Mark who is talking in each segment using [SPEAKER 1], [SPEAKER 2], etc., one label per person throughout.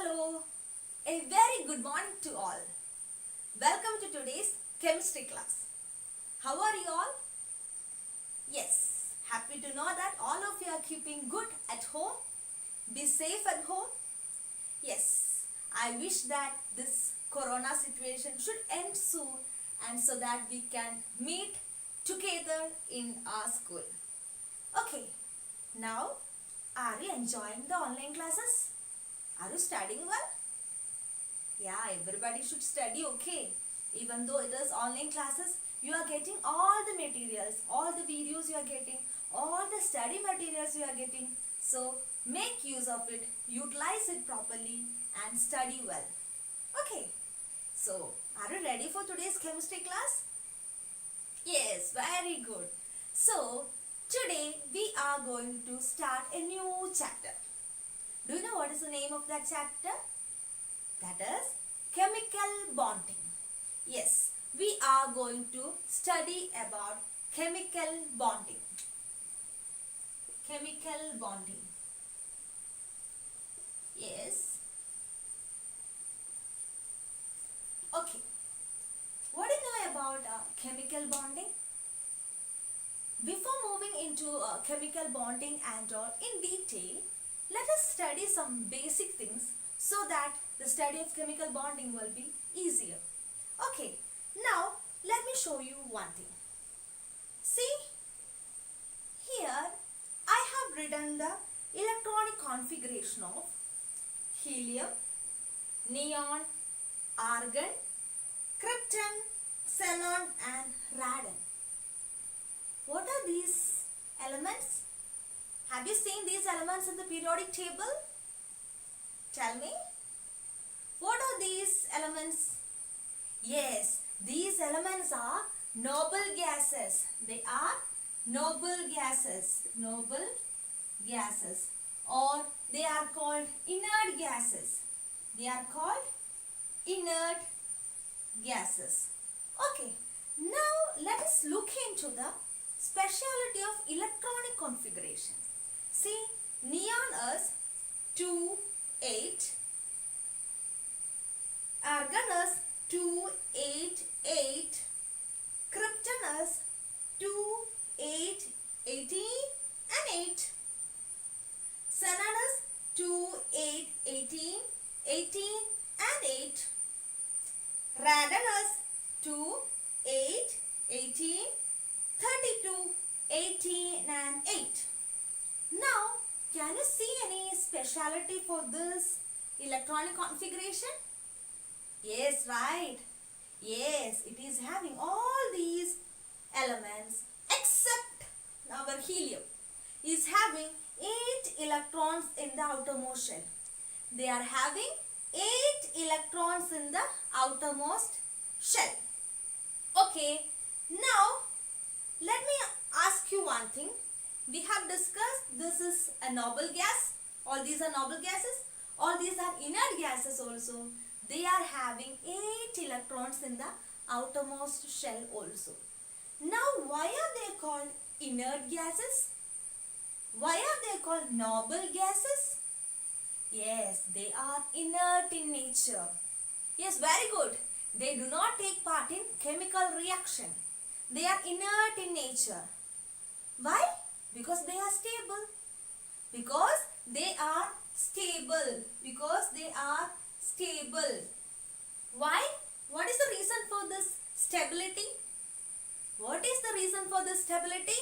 [SPEAKER 1] Hello, a very good morning to all. Welcome to today's chemistry class. How are you all? Yes, happy to know that all of you are keeping good at home. Be safe at home. Yes, I wish that this corona situation should end soon and so that we can meet together in our school. Okay, now are you enjoying the online classes? Are you studying well? Yeah, everybody should study, okay. Even though it is online classes, you are getting all the materials, all the videos you are getting, all the study materials you are getting. So make use of it, utilize it properly and study well. Okay, so are you ready for today's chemistry class? Yes, very good. So today we are going to start a new chapter. Do you know what is the name of that chapter? That is chemical bonding. Yes, we are going to study about chemical bonding. Chemical bonding. Yes. Okay. What do you know about chemical bonding? Before moving into chemical bonding and all in detail, let us study some basic things so that the study of chemical bonding will be easier. Okay, now let me show you one thing. See, here I have written the electronic configuration of helium, neon, argon, krypton, xenon and radon. What are these elements? Have you seen these elements in the periodic table? Tell me. What are these elements? Yes, these elements are noble gases. They are noble gases. Noble gases. Or they are called inert gases. They are called inert gases. Okay, now let us look into the speciality of electronic configuration. See, neon is 2, 8. Argon is 2, 8, 8. Krypton is 2, 8, 18 and 8. Xenon is 2, 8, 18, 18 and 8. Radon is 2, 8, 18, 32, 18 and 8. Now, can you see any speciality for this electronic configuration? Yes, right. Yes, it is having all these elements except our helium is having 8 electrons in the outermost shell. They are having 8 electrons in the outermost shell. Okay, now let me ask you one thing. We have discussed this is a noble gas. All these are noble gases. All these are inert gases also. They are having 8 electrons in the outermost shell also. Now why are they called inert gases? Why are they called noble gases? Yes, they are inert in nature. Yes, very good. They do not take part in chemical reaction. They are inert in nature. Why? Because they are stable. Because they are stable. Because they are stable. Why? What is the reason for this stability? What is the reason for this stability?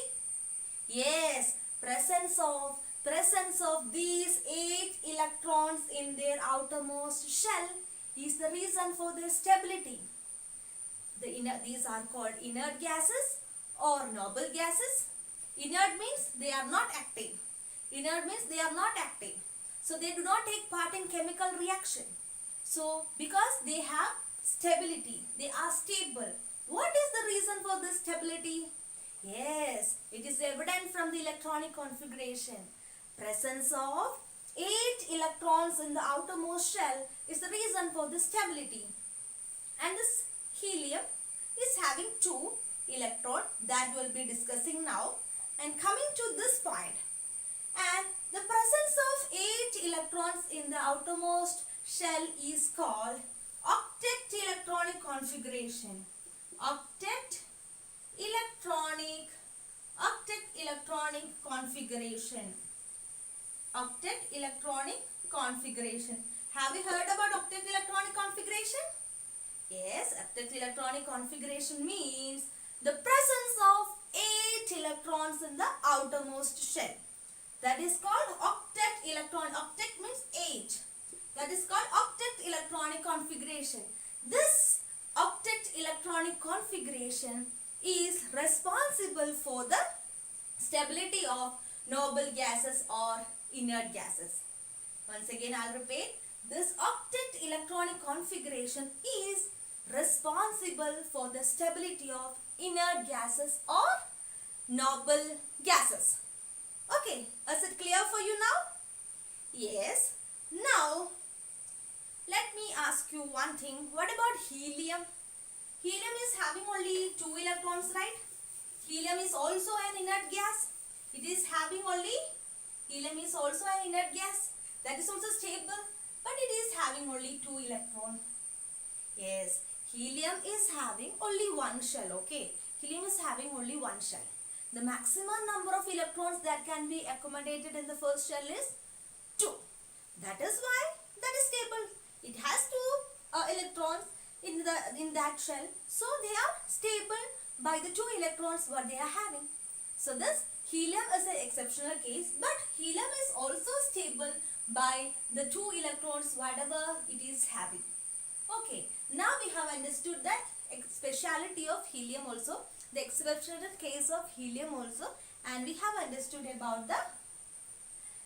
[SPEAKER 1] Yes, presence of these 8 electrons in their outermost shell is the reason for their stability. These are called inert gases or noble gases. Inert means they are not active. Inert means they are not active. So they do not take part in chemical reaction. So because they have stability, they are stable. What is the reason for this stability? Yes, it is evident from the electronic configuration. Presence of 8 electrons in the outermost shell is the reason for the stability. And this helium is having 2 electrons that we will be discussing now. And coming to this point, and the presence of 8 electrons in the outermost shell is called octet electronic configuration. Octet electronic configuration. Octet electronic configuration. Have you heard about octet electronic configuration? Yes, octet electronic configuration means the presence of 8 electrons in the outermost shell. That is called octet electron. Octet means 8. That is called octet electronic configuration. This octet electronic configuration is responsible for the stability of noble gases or inert gases. Once again, I'll repeat. This octet electronic configuration is responsible for the stability of inert gases or noble gases. Okay, is it clear for you now? Yes. Now, let me ask you one thing. What about helium? Helium is having only 2 electrons, right? Helium is also an inert gas. Helium is also an inert gas. That is also stable, but it is having only 2 electrons. Yes, helium is having only one shell, okay? Helium is having only one shell. The maximum number of electrons that can be accommodated in the first shell is 2. That is why that is stable. It has 2 electrons in that shell. So they are stable by the 2 electrons what they are having. So this helium is an exceptional case, but helium is also stable by the 2 electrons whatever it is having. Okay, now we have understood that speciality of helium also, the exceptional case of helium also, and we have understood about the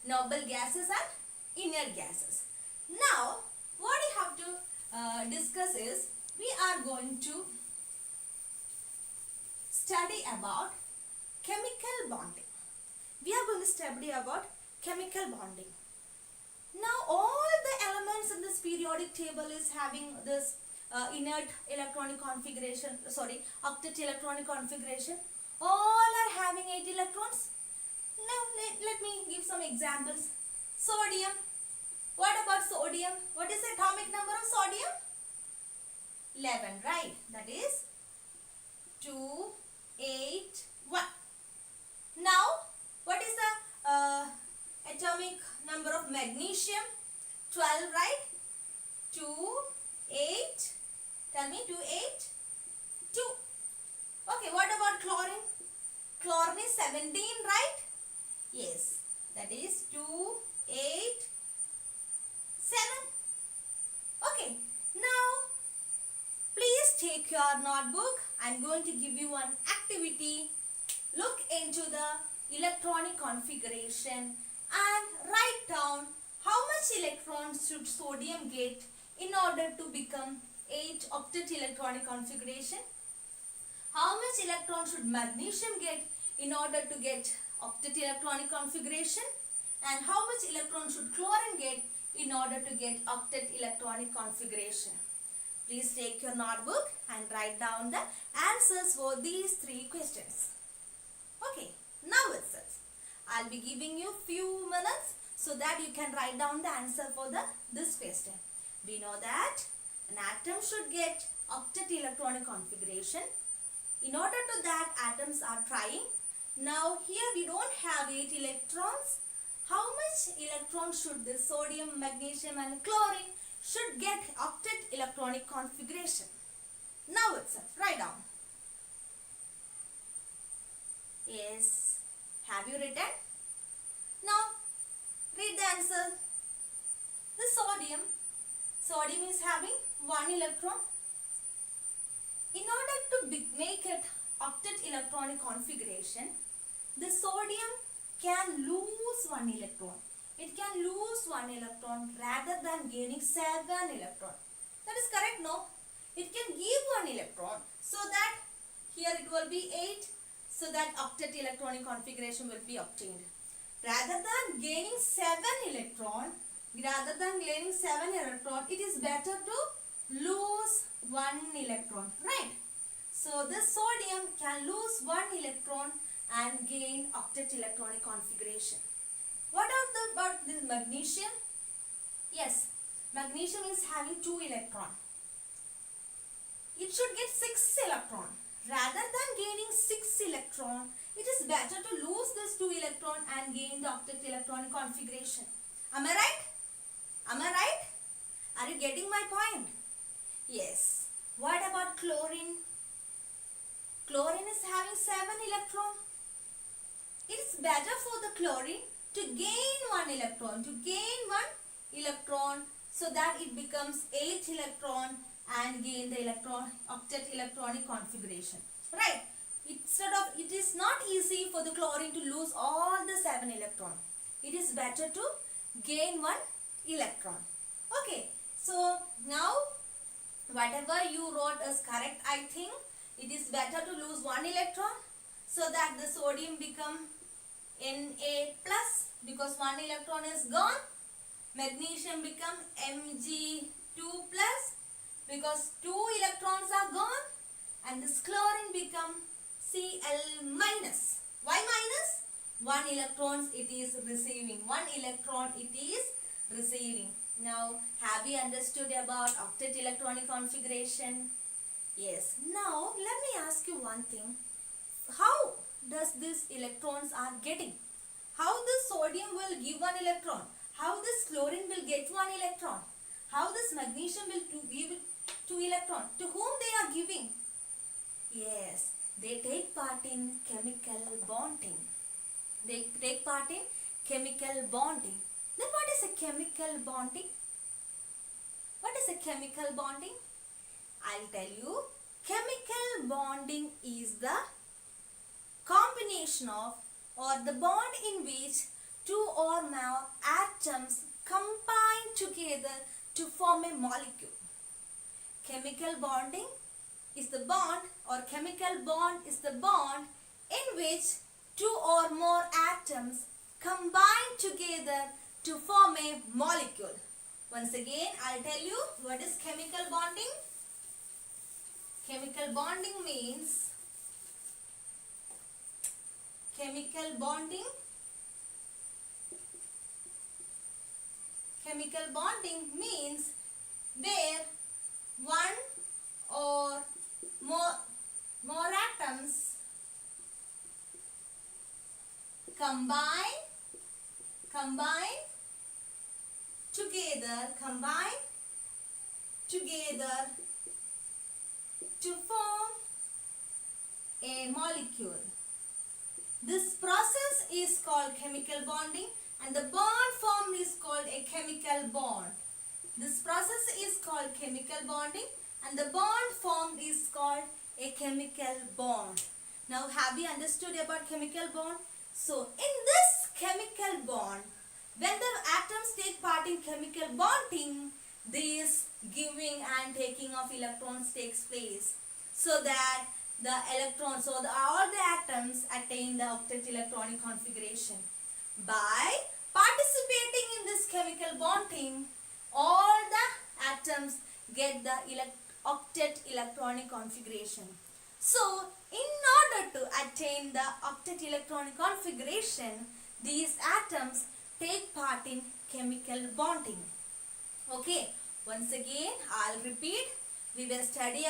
[SPEAKER 1] noble gases and inert gases. Now, what we have to discuss is, we are going to study about chemical bonding. We are going to study about chemical bonding. Now, all the elements in this periodic table is having this inert electronic configuration, octet electronic configuration. All are having 8 electrons. Now, let me give some examples. Sodium. What about sodium? What is the atomic number of sodium? 11, right? That is 2, 8, 1. Now, what is the atomic number of magnesium? 12, right? 2, 8. Tell me, 2, 8, 2. Okay, what about chlorine? Chlorine is 17, right? Yes, that is 2, 8, 7. Okay, now please take your notebook. I am going to give you one activity. Look into the electronic configuration and write down how much electrons should sodium get in order to become 8 octet electronic configuration. How much electron should magnesium get in order to get octet electronic configuration, and how much electron should chlorine get in order to get octet electronic configuration. Please take your notebook and write down the answers for these 3 questions. Okay, now it says, I'll be giving you few minutes so that you can write down the answer for this question. We know that an atom should get octet electronic configuration. In order to that, atoms are trying. Now here we don't have 8 electrons. How much electrons should the sodium, magnesium and chlorine should get octet electronic configuration? Now itself, write down. Yes, have you written? Now read the answer. The sodium is having 1 electron. In order to make it octet electronic configuration, the sodium can lose 1 electron. It can lose 1 electron rather than gaining 7 electron. That is correct, no? It can give 1 electron, so that here it will be 8, so that octet electronic configuration will be obtained. Rather than gaining 7 electron, it is better to lose 1 electron, right? So this sodium can lose 1 electron and gain octet electronic configuration. What about this magnesium? Yes, Magnesium is having 2 electrons. It should get 6 electrons. Rather than gaining 6 electrons, it is better to lose this 2 electron and gain the octet electronic configuration. Am I right? Am I right? Are you getting my point? Yes. What about chlorine? Chlorine is having 7 electrons. It is better for the chlorine to gain 1 electron. So that it becomes 8 electron and gain the octet electronic configuration. Right? It is not easy for the chlorine to lose all the 7 electrons. It is better to gain 1 electron. Okay. So now whatever you wrote is correct, I think. It is better to lose 1 electron so that the sodium become Na plus because 1 electron is gone. Magnesium become Mg2 plus because 2 electrons are gone, and this chlorine become Cl minus. Why minus? 1 electron it is receiving. 1 electron it is receiving. Now, have you understood about octet electronic configuration? Yes. Now, let me ask you one thing. How does these electrons are getting? How this sodium will give 1 electron? How this chlorine will get 1 electron? How this magnesium will give 2 electron? To whom they are giving? Yes, they take part in chemical bonding. They take part in chemical bonding. Then what is a chemical bonding? What is a chemical bonding? I'll tell you. Chemical bonding is the combination of or the bond in which 2 or more atoms combine together to form a molecule. Chemical bonding is the bond or chemical bond is the bond in which 2 or more atoms combine together to form a molecule. Once again, I'll tell you what is chemical bonding. Chemical bonding means Chemical bonding means where 1 or more atoms combine together to form a molecule. This process is called chemical bonding, and the bond formed is called a chemical bond. This process is called chemical bonding, and the bond formed is called a chemical bond. Now, have you understood about chemical bond? So, in this chemical bond, when the atoms take part in chemical bonding, this giving and taking of electrons takes place, so that the electrons or all the atoms attain the octet electronic configuration. By participating in this chemical bonding, all the atoms get the octet electronic configuration. So, in order to attain the octet electronic configuration, these atoms take part in chemical bonding. Okay, once again, I'll repeat. We were studying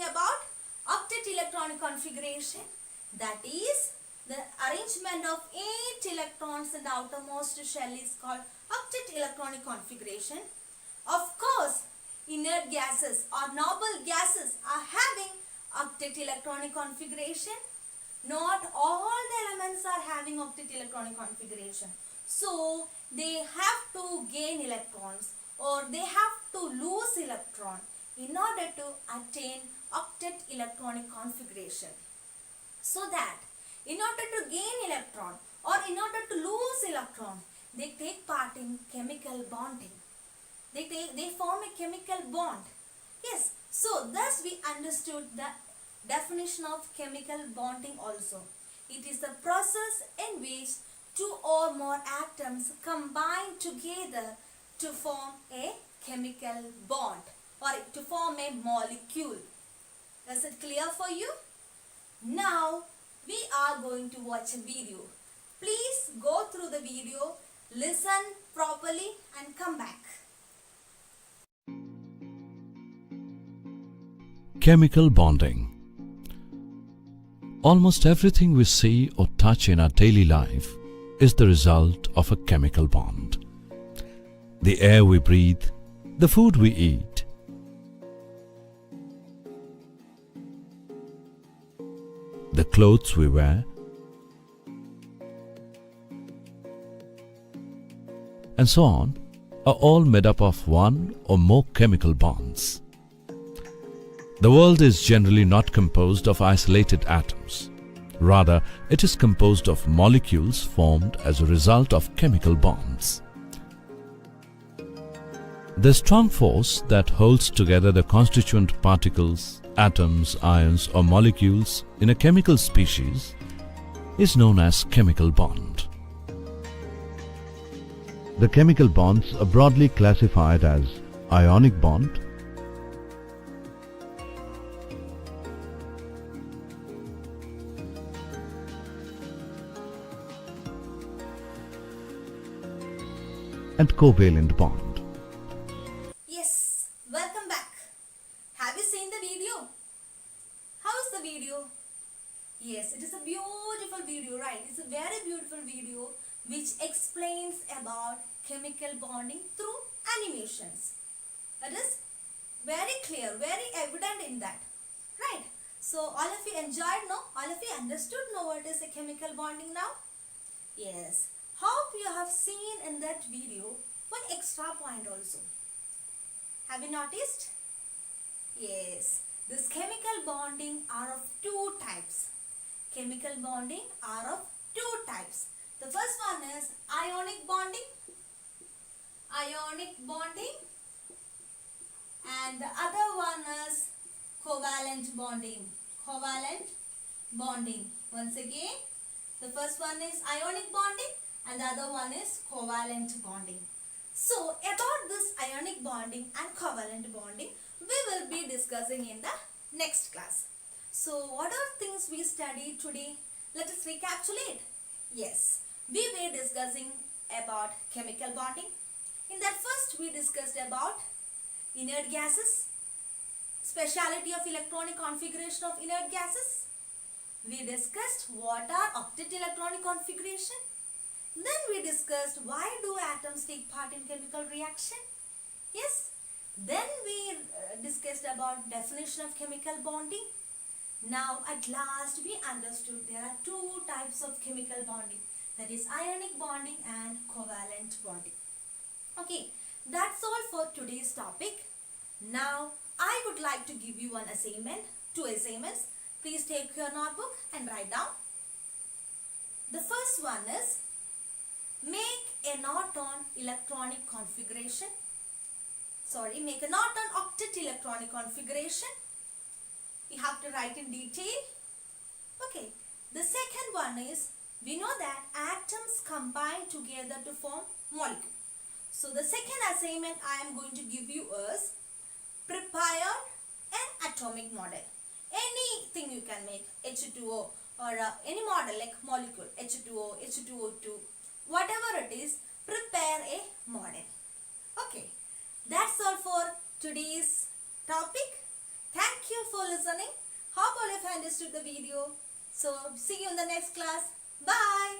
[SPEAKER 1] about octet electronic configuration, that is the arrangement of 8 electrons in the outermost shell is called octet electronic configuration. Of course, inert gases or noble gases are having octet electronic configuration. Not all the elements are having octet electronic configuration. So, they have to gain electrons or they have to lose electron in order to attain octet electronic configuration. So that in order to gain electron or in order to lose electron, they take part in chemical bonding. They form a chemical bond. Yes, so thus we understood the definition of chemical bonding also. It is the process in which 2 or more atoms combine together to form a chemical bond or to form a molecule. Is it clear for you? Now we are going to watch a video. Please go through the video, listen properly and come back.
[SPEAKER 2] Chemical bonding. Almost everything we see or touch in our daily life is the result of a chemical bond. The air we breathe, the food we eat, the clothes we wear, and so on, are all made up of one or more chemical bonds. The world is generally not composed of isolated atoms. Rather, it is composed of molecules formed as a result of chemical bonds. The strong force that holds together the constituent particles, atoms, ions or molecules in a chemical species is known as chemical bond. The chemical bonds are broadly classified as ionic bond, and covalent bond.
[SPEAKER 1] Yes, welcome back. Have you seen the video? How is the video? Yes, it is a beautiful video, right? It's a very beautiful video which explains about chemical bonding through animations. It is very clear, very evident in that, right? So all of you enjoyed, no? All of you understood, no, what is a chemical bonding now? Yes. Hope you have seen in that video one extra point also. Have you noticed? Yes. This chemical bonding are of two types. Chemical bonding are of two types. The first one is ionic bonding. Ionic bonding. And the other one is covalent bonding. Covalent bonding. Once again, the first one is ionic bonding and the other one is covalent bonding. So about this ionic bonding and covalent bonding, we will be discussing in the next class. So what are things we studied today? Let us recapitulate. Yes, we were discussing about chemical bonding. In that first we discussed about inert gases, speciality of electronic configuration of inert gases. We discussed what are octet electronic configuration. Then we discussed why do atoms take part in chemical reaction. Yes. Then we discussed about definition of chemical bonding. Now at last we understood there are two types of chemical bonding, that is ionic bonding and covalent bonding. Okay, that's all for today's topic. Now I would like to give you one assignment, two assignments. Please take your notebook and write down. The first one is make a knot on electronic configuration. Make a knot on octet electronic configuration. You have to write in detail. Okay. The second one is, we know that atoms combine together to form molecule. So the second assignment I am going to give you is prepare an atomic model. Anything you can make, H2O or any model like molecule, H2O, H2O2, whatever it is, prepare a model. Okay, that's all for today's topic. Thank you for listening. Hope all of you understood the video. So see you in the next class. Bye.